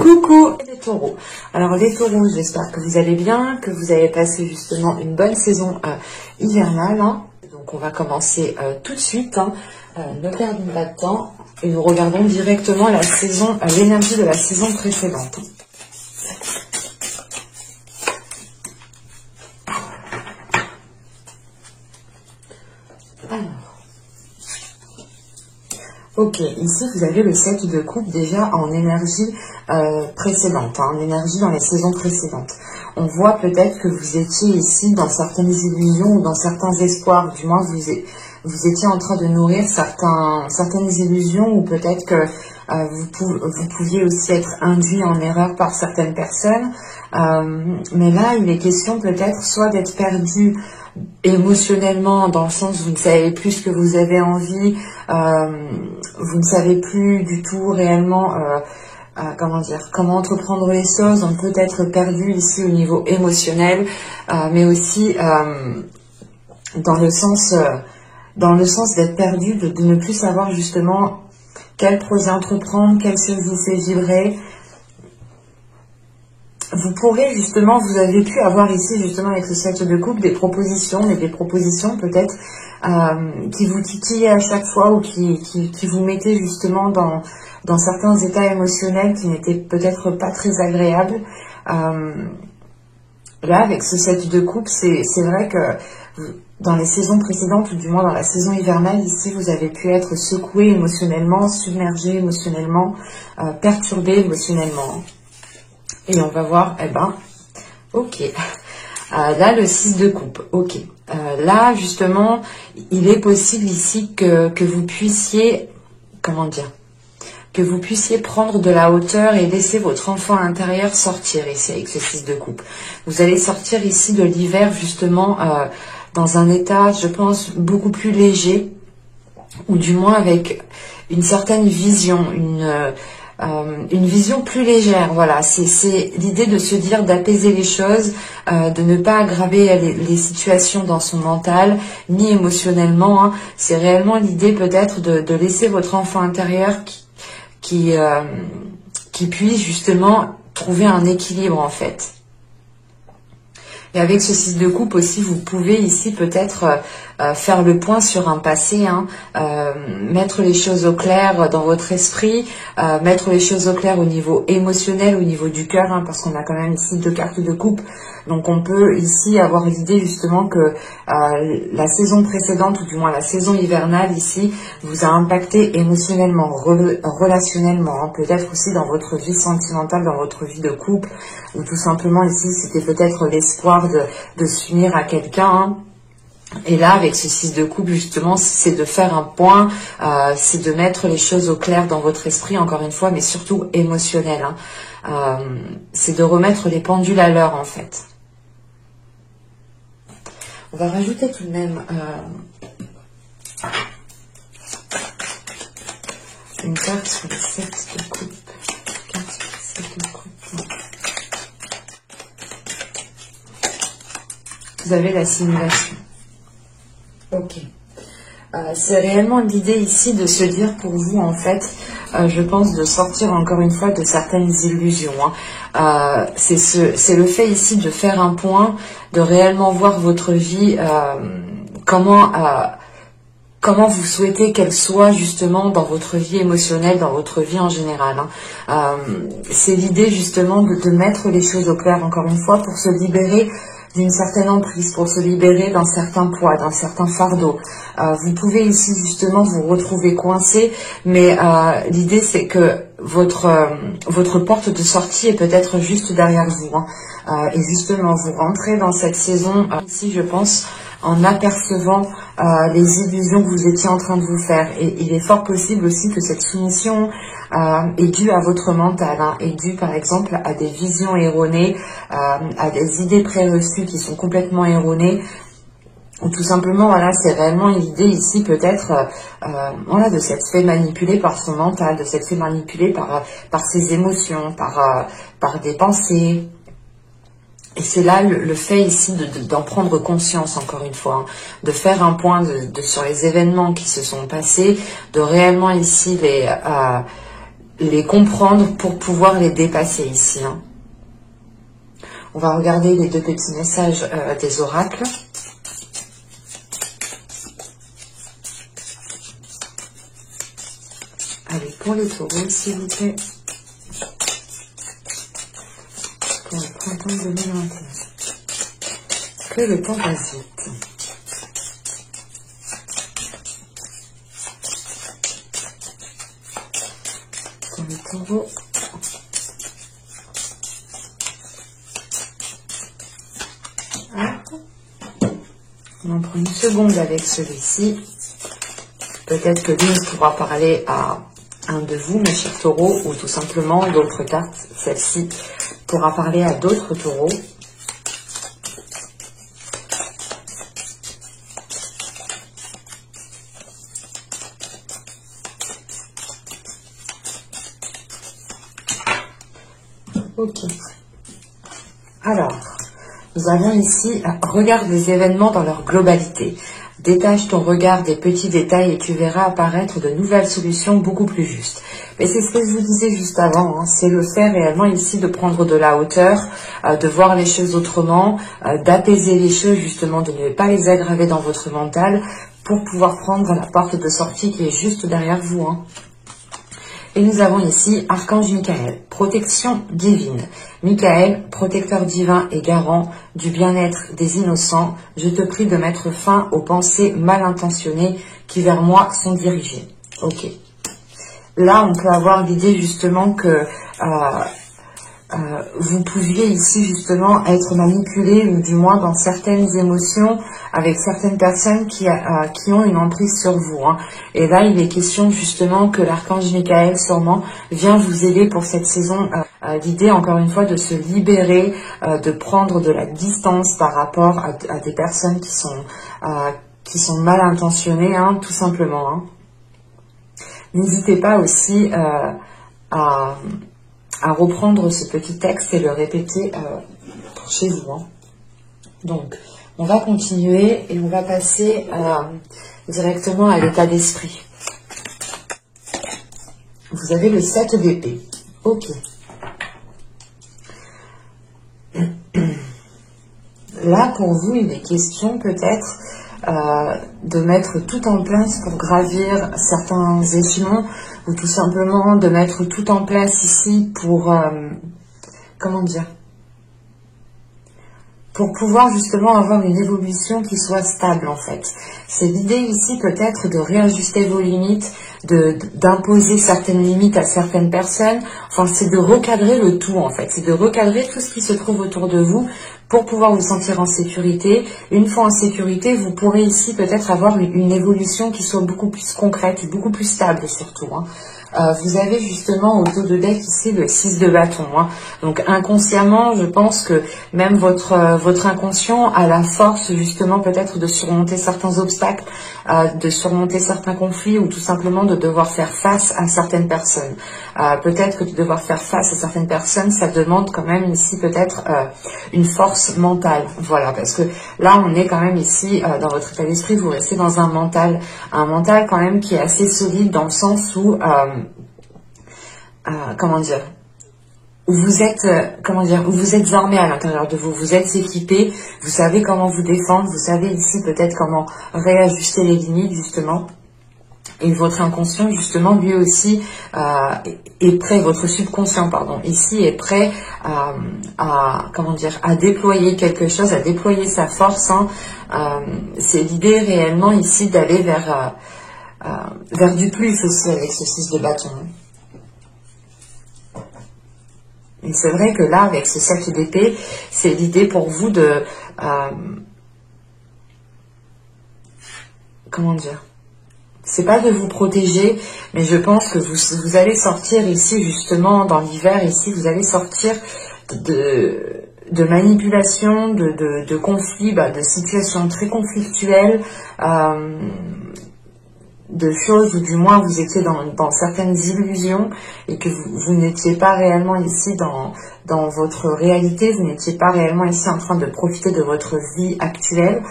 Coucou les taureaux. Alors les taureaux, j'espère que vous allez bien, que vous avez passé justement une bonne saison hivernale. Donc on va commencer tout de suite, ne perdons pas de temps et nous regardons directement la saison, l'énergie de la saison précédente. Alors. Ok, ici vous avez le 7 de coupe déjà en énergie précédente, en énergie dans les saisons précédentes. On voit peut-être que vous étiez ici dans certaines illusions ou dans certains espoirs, du moins vous étiez en train de nourrir certaines illusions ou peut-être que vous pouviez aussi être induit en erreur par certaines personnes. Mais là, il est question peut-être soit d'être perdu émotionnellement, dans le sens où vous ne savez plus ce que vous avez envie, vous ne savez plus du tout réellement comment entreprendre les choses. On peut être perdu ici au niveau émotionnel, mais aussi dans le sens d'être perdu, de ne plus savoir justement quel projet entreprendre, quel chose vous fait vibrer. Vous pourrez justement, vous avez pu avoir ici justement avec ce 7 de coupe des propositions, mais des propositions peut-être qui vous titillaient à chaque fois ou qui vous mettaient justement dans certains états émotionnels qui n'étaient peut-être pas très agréables. Là, avec ce 7 de coupe, c'est vrai que dans les saisons précédentes, ou du moins dans la saison hivernale, ici, vous avez pu être secoué émotionnellement, submergé émotionnellement, perturbé émotionnellement. Et on va voir, ok. Là, le 6 de coupe, ok. Là, justement, il est possible ici que vous puissiez, que vous puissiez prendre de la hauteur et laisser votre enfant intérieur sortir ici avec ce 6 de coupe. Vous allez sortir ici de l'hiver, justement, dans un état, je pense, beaucoup plus léger, ou du moins avec une certaine vision, une vision plus légère, voilà, c'est l'idée de se dire d'apaiser les choses, de ne pas aggraver les situations dans son mental, ni émotionnellement, c'est réellement l'idée peut-être de laisser votre enfant intérieur qui puisse justement trouver un équilibre en fait. Et avec ce 6 de coupe aussi, vous pouvez ici peut-être faire le point sur un passé, mettre les choses au clair dans votre esprit, mettre les choses au clair au niveau émotionnel, au niveau du cœur, parce qu'on a quand même ici 2 cartes de coupe. Donc on peut ici avoir l'idée justement que la saison précédente, ou du moins la saison hivernale ici, vous a impacté émotionnellement, relationnellement, peut-être aussi dans votre vie sentimentale, dans votre vie de couple, ou tout simplement ici c'était peut-être l'espoir de s'unir à quelqu'un. Et là, avec ce 6 de coupe, justement, c'est de faire un point, c'est de mettre les choses au clair dans votre esprit, encore une fois, mais surtout émotionnel. C'est de remettre les pendules à l'heure, en fait. On va rajouter tout de même une carte sur le 7 de coupe. Carte sur le 7 de coupe. Vous avez la simulation. Ok. C'est réellement l'idée ici de se dire pour vous, en fait, je pense, de sortir encore une fois de certaines illusions. C'est le fait ici de faire un point, de réellement voir votre vie, comment vous souhaitez qu'elle soit justement dans votre vie émotionnelle, dans votre vie en général. C'est l'idée justement de mettre les choses au clair, encore une fois, pour se libérer d'une certaine emprise, pour se libérer d'un certain poids, d'un certain fardeau. Vous pouvez ici justement vous retrouver coincé, mais l'idée c'est que votre porte de sortie est peut-être juste derrière vous. Et justement, vous rentrez dans cette saison, ici je pense, en apercevant les illusions que vous étiez en train de vous faire. Et il est fort possible aussi que cette soumission est due à votre mental, est due par exemple à des visions erronées, à des idées préreçues qui sont complètement erronées, ou tout simplement, voilà, c'est réellement l'idée ici peut-être voilà, de s'être fait manipuler par son mental, de s'être fait manipuler par ses émotions, par des pensées. Et c'est là le fait ici d'en prendre conscience, encore une fois, de faire un point sur les événements qui se sont passés, de réellement ici les comprendre pour pouvoir les dépasser ici. Hein. On va regarder les deux petits messages des oracles. Allez, pour les taureaux, s'il vous plaît. Pour le printemps 2021. Que le temps passe vite. Pour les taureaux. On en prend une seconde avec celui-ci. Peut-être que lui pourra parler à un de vous, mes chers taureaux, ou tout simplement d'autres cartes. Celle-ci pourra parler à d'autres taureaux. Ok. Alors, nous avons ici, regarde les événements dans leur globalité. Détache ton regard des petits détails et tu verras apparaître de nouvelles solutions beaucoup plus justes. Mais c'est ce que je vous disais juste avant, hein, c'est le fait réellement ici de prendre de la hauteur, de voir les choses autrement, d'apaiser les choses justement, de ne pas les aggraver dans votre mental pour pouvoir prendre la porte de sortie qui est juste derrière vous. Hein. Et nous avons ici Archange Michael, protection divine. Michael, protecteur divin et garant du bien-être des innocents, je te prie de mettre fin aux pensées mal intentionnées qui vers moi sont dirigées. Ok. Là, on peut avoir l'idée justement que vous pouviez ici justement être manipulé ou du moins dans certaines émotions avec certaines personnes qui ont une emprise sur vous. Hein. Et là, il est question justement que l'archange Michael sûrement vient vous aider pour cette saison. L'idée, encore une fois, de se libérer, de prendre de la distance par rapport à des personnes qui sont mal intentionnées, hein, tout simplement. Hein. N'hésitez pas aussi à reprendre ce petit texte et le répéter chez vous. Hein. Donc, on va continuer et on va passer directement à l'état d'esprit. Vous avez le 7 d'épée. Ok. Là, pour vous, il est question peut-être de mettre tout en place pour gravir certains échelons ou tout simplement de mettre tout en place ici pour, comment dire, pour pouvoir justement avoir une évolution qui soit stable en fait. C'est l'idée ici peut-être de réajuster vos limites, d'imposer certaines limites à certaines personnes. Enfin, c'est de recadrer le tout en fait. C'est de recadrer tout ce qui se trouve autour de vous pour pouvoir vous sentir en sécurité. Une fois en sécurité, vous pourrez ici peut-être avoir une évolution qui soit beaucoup plus concrète et beaucoup plus stable surtout. Hein. Vous avez justement au dos de deck ici le 6 de bâton. Hein. Donc inconsciemment, je pense que même votre inconscient a la force justement peut-être de surmonter certains obstacles, de surmonter certains conflits ou tout simplement de devoir faire face à certaines personnes. Peut-être que de devoir faire face à certaines personnes, ça demande quand même ici peut-être une force mentale. Voilà, parce que là on est quand même ici dans votre état d'esprit, vous restez dans un mental quand même qui est assez solide dans le sens où comment dire, où vous êtes, où vous êtes armé à l'intérieur de vous, vous êtes équipé, vous savez comment vous défendre, vous savez ici peut-être comment réajuster les limites justement. Et votre inconscient justement lui aussi est prêt, votre subconscient pardon, ici est prêt à déployer quelque chose, à déployer sa force. Hein. C'est l'idée réellement ici d'aller vers du plus aussi avec ce 6 de bâton. Et c'est vrai que là, avec ce 7 d'épée, c'est l'idée pour vous de... comment dire, c'est pas de vous protéger, mais je pense que vous allez sortir ici, justement, dans l'hiver, ici, vous allez sortir de manipulation, de conflits, de situations très conflictuelles, de choses où du moins vous étiez dans certaines illusions et que vous n'étiez pas réellement ici dans votre réalité, vous n'étiez pas réellement ici en train de profiter de votre vie actuelle.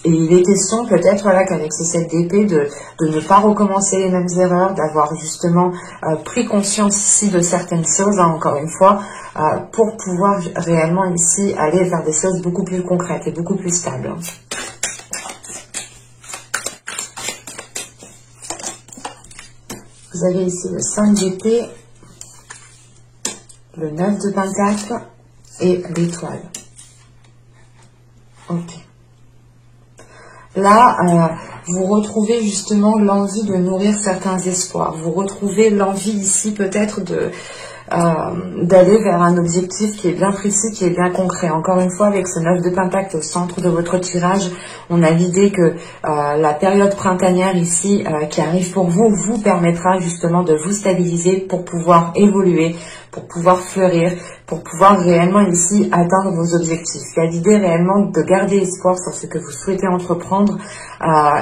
Et il est question peut-être voilà, qu'avec ce 7 d'épée de ne pas recommencer les mêmes erreurs, d'avoir justement pris conscience ici de certaines choses, hein, encore une fois, pour pouvoir réellement ici aller vers des choses beaucoup plus concrètes et beaucoup plus stables. Vous avez ici le 5 d'épée, le 9 de pentacle et l'étoile. Ok. Là, vous retrouvez justement l'envie de nourrir certains espoirs. Vous retrouvez l'envie ici peut-être d'aller vers un objectif qui est bien précis, qui est bien concret. Encore une fois, avec ce 9 de pentacle au centre de votre tirage, on a l'idée que la période printanière ici qui arrive pour vous, vous permettra justement de vous stabiliser pour pouvoir évoluer, pour pouvoir fleurir, pour pouvoir réellement ici atteindre vos objectifs. Il y a l'idée réellement de garder espoir sur ce que vous souhaitez entreprendre.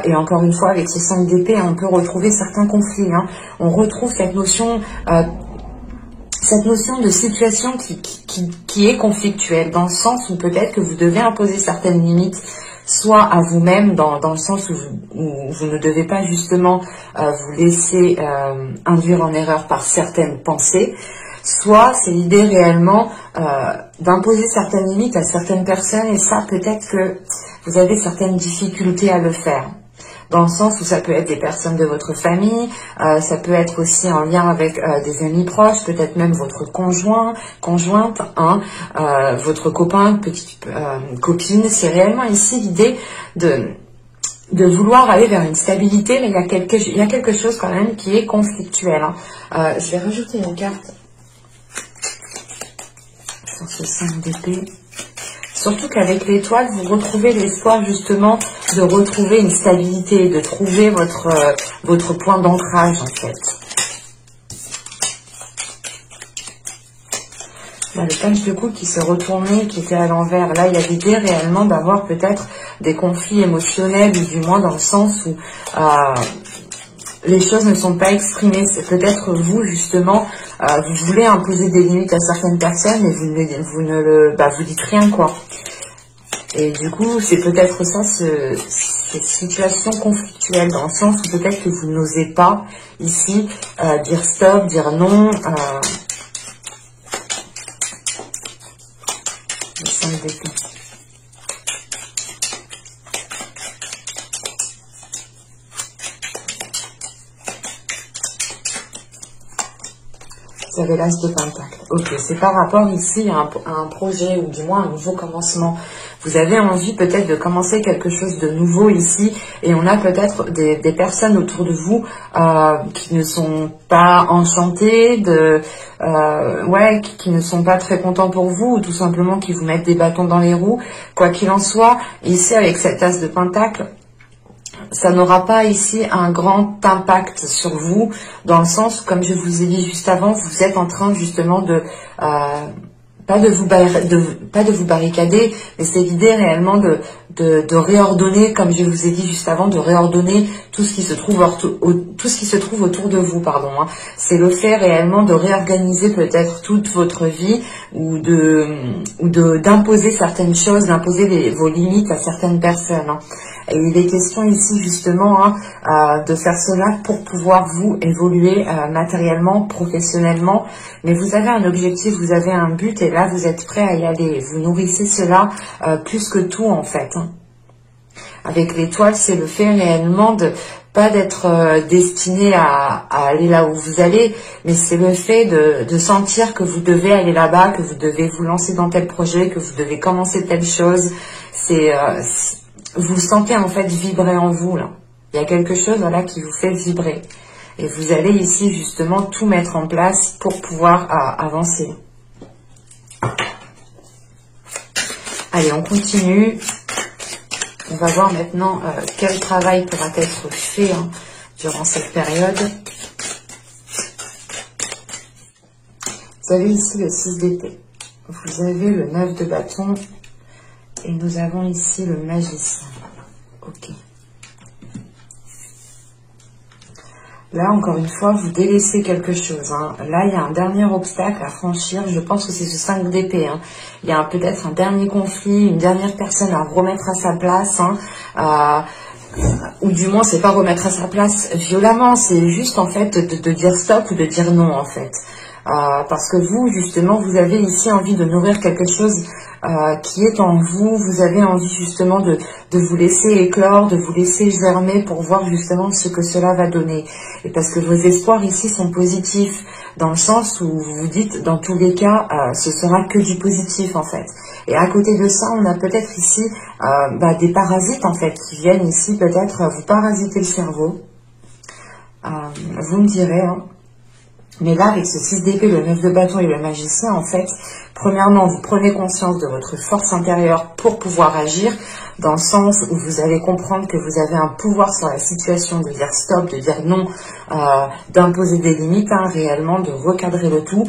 Et encore une fois, avec ce 5 d'épée, on peut retrouver certains conflits. Hein. On retrouve cette notion de situation qui est conflictuelle, dans le sens où peut-être que vous devez imposer certaines limites, soit à vous-même, dans le sens où vous ne devez pas justement vous laisser induire en erreur par certaines pensées, soit c'est l'idée réellement d'imposer certaines limites à certaines personnes, et ça peut-être que vous avez certaines difficultés à le faire. Dans le sens où ça peut être des personnes de votre famille, ça peut être aussi en lien avec des amis proches, peut-être même votre conjointe, hein, votre copain, petite copine. C'est réellement ici l'idée de vouloir aller vers une stabilité, mais il y a quelque chose quand même qui est conflictuel. Hein. Je vais rajouter une carte sur ce 5 d'épée. Surtout qu'avec l'étoile, vous retrouvez l'espoir justement de retrouver une stabilité, de trouver votre point d'ancrage en fait. Là, le page de coupe qui s'est retourné, qui était à l'envers. Là, il y a l'idée réellement d'avoir peut-être des conflits émotionnels, ou du moins dans le sens où les choses ne sont pas exprimées. C'est peut-être vous, justement, vous voulez imposer des limites à certaines personnes, mais vous dites rien, quoi. Et du coup, c'est peut-être ça, cette situation conflictuelle, dans le sens où peut-être que vous n'osez pas, ici, dire stop, dire non. Le 5 d'épée. Vous avez l'as de pentacle. Ok, c'est par rapport ici à un projet, ou du moins un nouveau commencement. Vous avez envie peut-être de commencer quelque chose de nouveau ici, et on a peut-être des personnes autour de vous qui ne sont pas enchantées, qui ne sont pas très contents pour vous, ou tout simplement qui vous mettent des bâtons dans les roues. Quoi qu'il en soit, ici avec cet as de pentacle, ça n'aura pas ici un grand impact sur vous, dans le sens, comme je vous ai dit juste avant, vous êtes en train justement de pas de vous barricader, mais c'est l'idée réellement de réordonner, comme je vous ai dit juste avant, de réordonner tout ce qui se trouve autour de vous, pardon. Hein. C'est le fait réellement de réorganiser peut-être toute votre vie, ou d'imposer certaines choses, d'imposer vos limites à certaines personnes. Hein. Et il est question ici justement de faire cela pour pouvoir vous évoluer matériellement, professionnellement. Mais vous avez un objectif, vous avez un but, et là vous êtes prêt à y aller. Vous nourrissez cela plus que tout en fait. Hein. Avec l'étoile, c'est le fait réellement de pas d'être destiné à aller là où vous allez, mais c'est le fait de sentir que vous devez aller là-bas, que vous devez vous lancer dans tel projet, que vous devez commencer telle chose. Vous sentez en fait vibrer en vous là. Il y a quelque chose voilà qui vous fait vibrer. Et vous allez ici justement tout mettre en place pour pouvoir avancer. Allez, on continue. On va voir maintenant quel travail pourra être fait durant cette période. Vous avez ici le 6 d'épée. Vous avez le 9 de bâton. Et nous avons ici le magicien. Ok. Là, encore une fois, vous délaissez quelque chose. Hein. Là, il y a un dernier obstacle à franchir. Je pense que c'est ce 5 d'épée. Hein. Il y a peut-être un dernier conflit, une dernière personne à remettre à sa place. Hein. Ou du moins, c'est pas remettre à sa place violemment. C'est juste, en fait, de dire stop ou de dire non, en fait. Parce que vous, justement, vous avez ici envie de nourrir quelque chose qui est en vous. Vous avez envie, justement, de vous laisser éclore, de vous laisser germer pour voir, justement, ce que cela va donner. Et parce que vos espoirs, ici, sont positifs, dans le sens où vous vous dites, dans tous les cas, ce sera que du positif, en fait. Et à côté de ça, on a peut-être ici des parasites, en fait, qui viennent ici, peut-être, vous parasiter le cerveau. Vous me direz, hein. Mais là, avec ce 6 d'épée, le 9 de bâton et le magicien, en fait, premièrement, vous prenez conscience de votre force intérieure pour pouvoir agir, dans le sens où vous allez comprendre que vous avez un pouvoir sur la situation, de dire stop, de dire non, d'imposer des limites, hein, réellement, de recadrer le tout.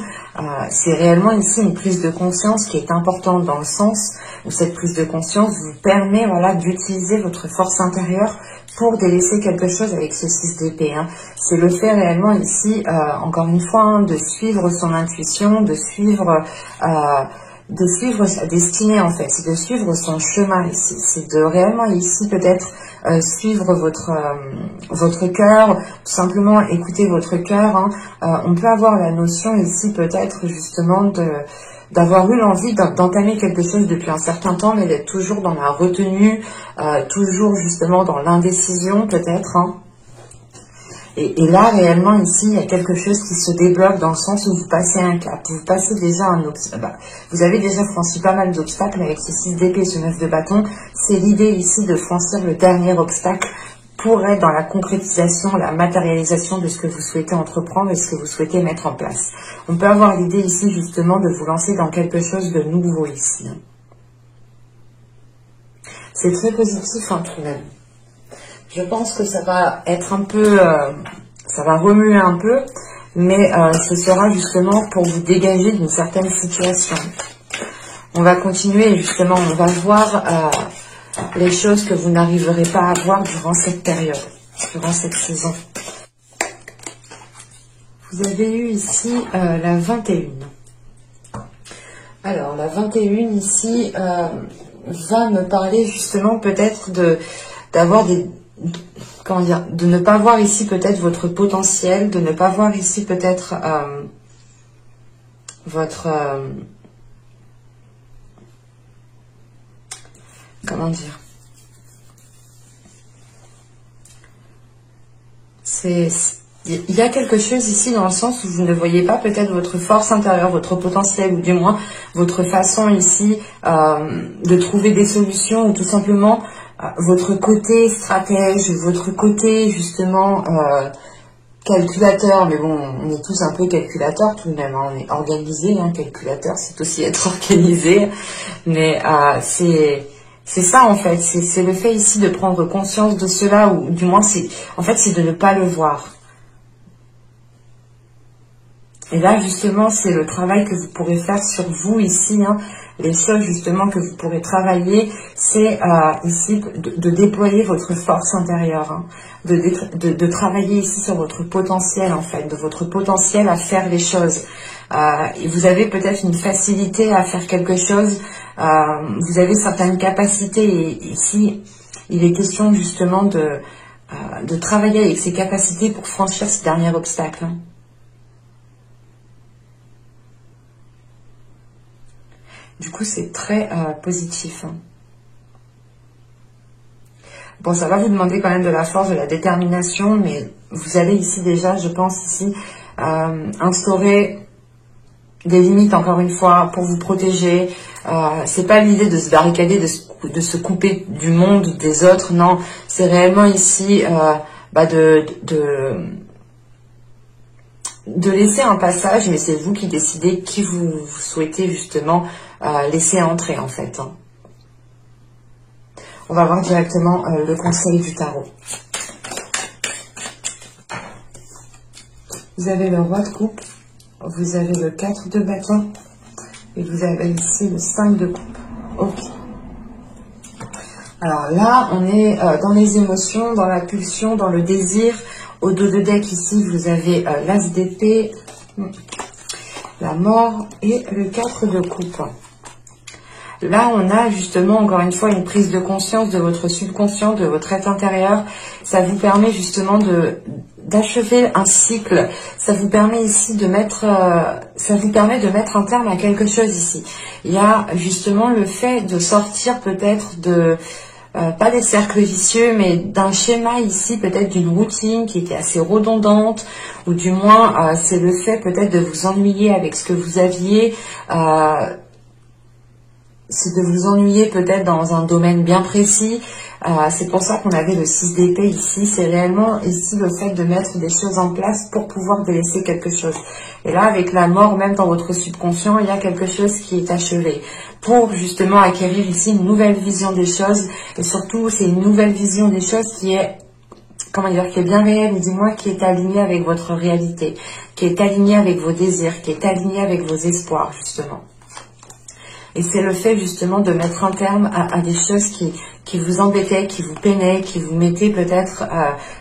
C'est réellement ici une prise de conscience qui est importante dans le sens où cette prise de conscience vous permet, voilà, d'utiliser votre force intérieure pour délaisser quelque chose avec ce 6 d'épée. Hein. C'est le fait réellement ici, encore une fois, hein, de suivre son intuition, de suivre sa destinée en fait, c'est de suivre son chemin ici, c'est de réellement ici peut-être suivre votre cœur, tout simplement écouter votre cœur. Hein. On peut avoir la notion ici peut-être justement d'avoir eu l'envie d'entamer quelque chose depuis un certain temps, mais d'être toujours dans la retenue, toujours justement dans l'indécision peut-être. Hein. Et là, réellement, ici, il y a quelque chose qui se débloque dans le sens où vous passez un cap. Vous passez déjà un obstacle. Vous avez déjà franchi pas mal d'obstacles avec ce 6 d'épée et ce 9 de bâton. C'est l'idée ici de franchir le dernier obstacle pour être dans la concrétisation, la matérialisation de ce que vous souhaitez entreprendre et ce que vous souhaitez mettre en place. On peut avoir l'idée ici, justement, de vous lancer dans quelque chose de nouveau ici. C'est très positif, hein, tout de même. Je pense que ça va être un peu, ça va remuer un peu, mais ce sera justement pour vous dégager d'une certaine situation. On va continuer justement, on va voir les choses que vous n'arriverez pas à voir durant cette période, durant cette saison. Vous avez eu ici la 21. Alors la 21 ici va me parler justement peut-être d'avoir comment dire, de ne pas voir ici peut-être votre potentiel, de ne pas voir ici peut-être votre comment dire, il y a quelque chose ici dans le sens où vous ne voyez pas peut-être votre force intérieure, votre potentiel, ou du moins votre façon ici de trouver des solutions, ou tout simplement votre côté stratège, votre côté justement calculateur. Mais bon, on est tous un peu calculateurs tout de même, hein. On est organisé, hein, calculateur, c'est aussi être organisé. Mais c'est ça en fait, c'est le fait ici de prendre conscience de cela, ou du moins c'est de ne pas le voir. Et là, justement, c'est le travail que vous pourrez faire sur vous ici. Hein. Les choses, justement, que vous pourrez travailler, c'est ici de déployer votre force intérieure. Hein. De travailler ici sur votre potentiel, en fait, de votre potentiel à faire les choses. Et vous avez peut-être une facilité à faire quelque chose. Vous avez certaines capacités. Et ici, il est question, justement, de travailler avec ces capacités pour franchir ce dernier obstacle. Hein. Du coup, c'est très positif. Hein. Bon, ça va vous demander quand même de la force, de la détermination, mais vous allez ici déjà, je pense ici, instaurer des limites, encore une fois, pour vous protéger. C'est pas l'idée de se barricader, de se couper du monde, des autres, non. C'est réellement ici de laisser un passage, mais c'est vous qui décidez qui vous souhaitez justement laisser entrer en fait. Hein. On va voir directement le conseil du tarot. Vous avez le roi de coupe, vous avez le 4 de bâton et vous avez ici le 5 de coupe. Ok. Alors là, on est dans les émotions, dans la pulsion, dans le désir. Au dos de deck, ici, vous avez l'As d'épée, la mort et le 4 de coupe. Là, on a justement, encore une fois, une prise de conscience de votre subconscient, de votre être intérieur. Ça vous permet justement d'achever un cycle. Ça vous permet ici de mettre, un terme à quelque chose ici. Il y a justement le fait de sortir peut-être de, pas des cercles vicieux, mais d'un schéma ici, peut-être d'une routine qui était assez redondante, ou du moins, c'est le fait peut-être de vous ennuyer avec ce que vous aviez, c'est de vous ennuyer peut-être dans un domaine bien précis. C'est pour ça qu'on avait le 6 d'épée ici. C'est réellement ici le fait de mettre des choses en place pour pouvoir délaisser quelque chose. Et là, avec la mort, même dans votre subconscient, il y a quelque chose qui est achevé. Pour justement acquérir ici une nouvelle vision des choses. Et surtout, c'est une nouvelle vision des choses qui est, comment dire, qui est bien réelle, ou du moins qui est alignée avec votre réalité, qui est alignée avec vos désirs, qui est alignée avec vos espoirs, justement. Et c'est le fait justement de mettre un terme à des choses qui vous embêtaient, qui vous peinaient, qui vous mettaient peut-être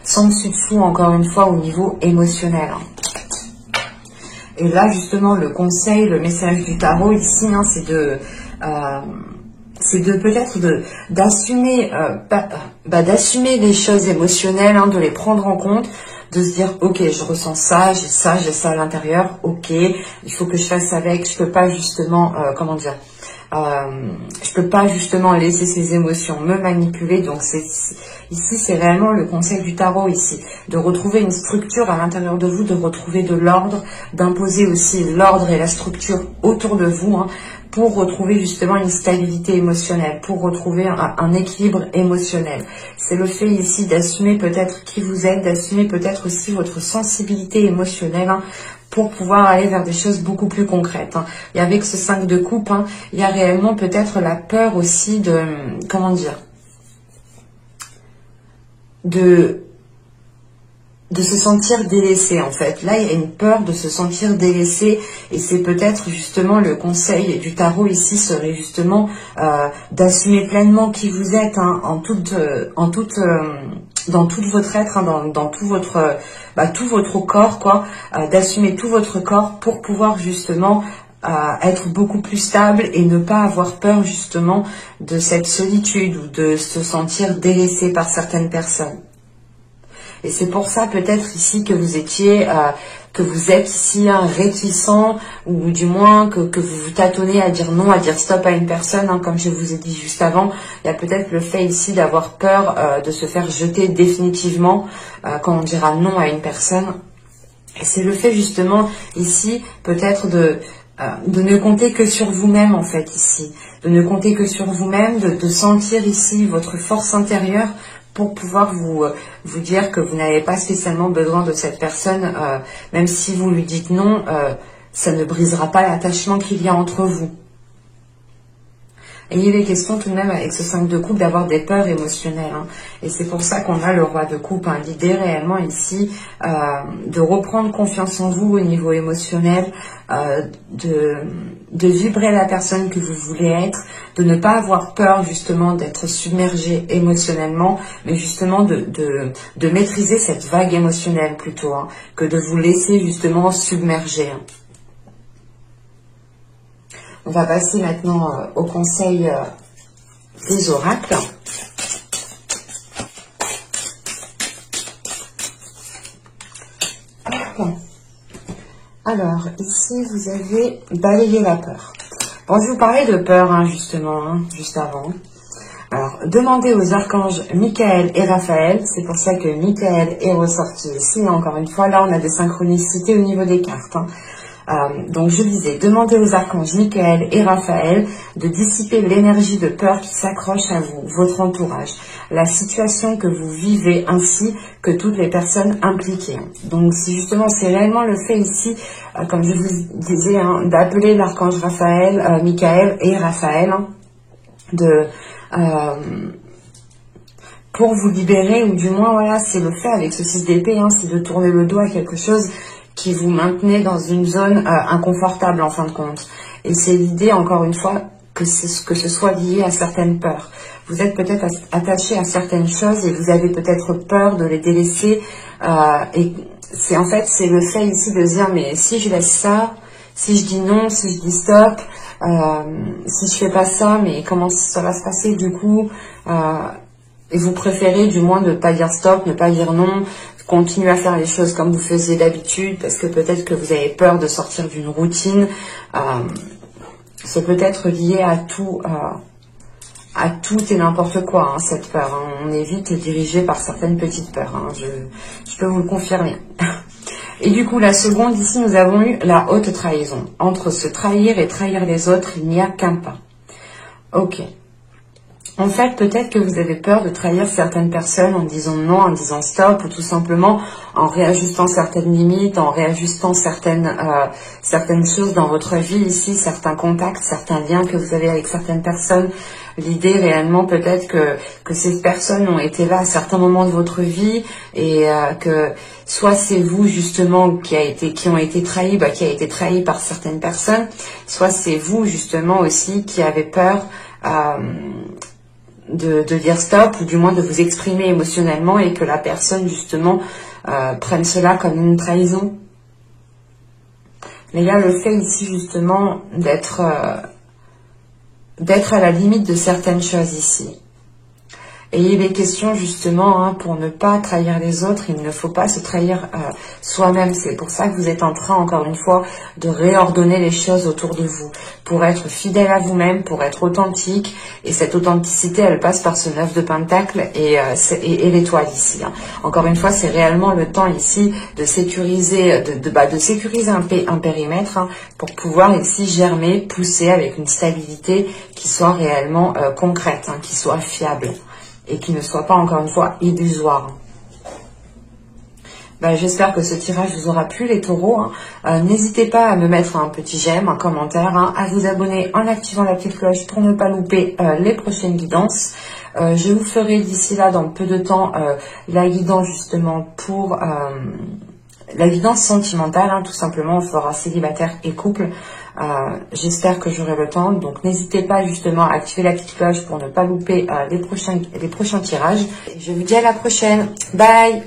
sans dessus-dessous, encore une fois, au niveau émotionnel. Et là, justement, le conseil, le message du tarot ici, hein, c'est de peut-être d'assumer d'assumer les choses émotionnelles, hein, de les prendre en compte, de se dire, ok, je ressens ça, j'ai ça à l'intérieur, ok, il faut que je fasse avec, je peux pas justement, je peux pas justement laisser ces émotions me manipuler. Donc ici c'est réellement le conseil du tarot ici, de retrouver une structure à l'intérieur de vous, de retrouver de l'ordre, d'imposer aussi l'ordre et la structure autour de vous, hein, pour retrouver justement une stabilité émotionnelle, pour retrouver un équilibre émotionnel. C'est le fait ici d'assumer peut-être qui vous êtes, d'assumer peut-être aussi votre sensibilité émotionnelle, hein, pour pouvoir aller vers des choses beaucoup plus concrètes, hein. Et avec ce 5 de coupe, hein, il y a réellement peut-être la peur aussi de, comment dire, de se sentir délaissé, en fait. Là, il y a une peur de se sentir délaissé, et c'est peut-être justement le conseil du tarot ici serait justement d'assumer pleinement qui vous êtes, hein, dans tout votre être, hein, dans tout votre corps, quoi, d'assumer tout votre corps pour pouvoir justement être beaucoup plus stable et ne pas avoir peur justement de cette solitude ou de se sentir délaissé par certaines personnes. Et c'est pour ça peut-être ici que vous étiez, que vous êtes ici réticent, ou du moins que vous vous tâtonnez à dire non, à dire stop à une personne, hein, comme je vous ai dit juste avant. Il y a peut-être le fait ici d'avoir peur de se faire jeter définitivement quand on dira non à une personne. Et c'est le fait justement ici peut-être de ne compter que sur vous-même, en fait, ici. De ne compter que sur vous-même, de sentir ici votre force intérieure, pour pouvoir vous dire que vous n'avez pas spécialement besoin de cette personne, même si vous lui dites non, ça ne brisera pas l'attachement qu'il y a entre vous. Et il est question tout de même avec ce 5 de coupe d'avoir des peurs émotionnelles, hein. Et c'est pour ça qu'on a le roi de coupe, hein. L'idée réellement ici, de reprendre confiance en vous au niveau émotionnel, de vibrer la personne que vous voulez être, de ne pas avoir peur justement d'être submergé émotionnellement, mais justement de maîtriser cette vague émotionnelle plutôt, hein, que de vous laisser justement submerger, hein. On va passer maintenant au conseil des oracles. Alors, ici, vous avez balayé la peur. Bon, je vous parlais de peur, hein, justement, hein, juste avant. Alors, demandez aux archanges Michael et Raphaël. C'est pour ça que Michael est ressorti ici. Encore une fois, là, on a des synchronicités au niveau des cartes, hein. Donc je disais, demandez aux archanges Michael et Raphaël de dissiper l'énergie de peur qui s'accroche à vous, votre entourage, la situation que vous vivez ainsi que toutes les personnes impliquées. Donc justement, c'est réellement le fait ici, comme je vous disais, hein, d'appeler l'archange Raphaël, Michael et Raphaël, hein, pour vous libérer, ou du moins, voilà, c'est le fait avec ce 6 d'épée, hein, c'est de tourner le dos à quelque chose qui vous maintenez dans une zone inconfortable en fin de compte. Et c'est l'idée, encore une fois, que ce soit lié à certaines peurs. Vous êtes peut-être attaché à certaines choses et vous avez peut-être peur de les délaisser Et c'est en fait, c'est le fait ici de se dire, mais si je laisse ça, si je dis non, si je dis stop, si je fais pas ça, mais comment ça va se passer du coup, et vous préférez du moins ne pas dire stop, ne pas dire non, continuer à faire les choses comme vous faisiez d'habitude, parce que peut-être que vous avez peur de sortir d'une routine. C'est peut-être lié à tout et n'importe quoi, hein, cette peur. Hein. On est vite dirigé par certaines petites peurs. Hein. Je peux vous le confirmer. Et du coup, la seconde, ici, nous avons eu la haute trahison. Entre se trahir et trahir les autres, il n'y a qu'un pas. Ok. En fait, peut-être que vous avez peur de trahir certaines personnes en disant non, en disant stop, ou tout simplement en réajustant certaines limites, en réajustant certaines choses dans votre vie ici, certains contacts, certains liens que vous avez avec certaines personnes. L'idée réellement peut-être que ces personnes ont été là à certains moments de votre vie et que soit c'est vous justement qui ont été trahis, qui a été trahi par certaines personnes, soit c'est vous justement aussi qui avez peur de dire stop, ou du moins de vous exprimer émotionnellement et que la personne justement prenne cela comme une trahison. Mais là, le fait ici justement d'être à la limite de certaines choses ici. Et il est question justement, hein, pour ne pas trahir les autres, il ne faut pas se trahir soi-même. C'est pour ça que vous êtes en train, encore une fois, de réordonner les choses autour de vous, pour être fidèle à vous-même, pour être authentique. Et cette authenticité, elle passe par ce 9 de Pentacle et l'étoile ici. Hein. Encore une fois, c'est réellement le temps ici de sécuriser, de sécuriser un périmètre, hein, pour pouvoir ici germer, pousser avec une stabilité qui soit réellement concrète, hein, qui soit fiable. Et qui ne soit pas, encore une fois, illusoire. J'espère que ce tirage vous aura plu, les taureaux. Hein. N'hésitez pas à me mettre un petit j'aime, un commentaire, hein, à vous abonner en activant la petite cloche pour ne pas louper les prochaines guidances. Je vous ferai d'ici là, dans peu de temps, la guidance justement pour... la guidance sentimentale, hein, tout simplement, on fera célibataire et couple. J'espère que j'aurai le temps, donc n'hésitez pas justement à activer la petite cloche pour ne pas louper les prochains tirages. Et je vous dis à la prochaine. Bye!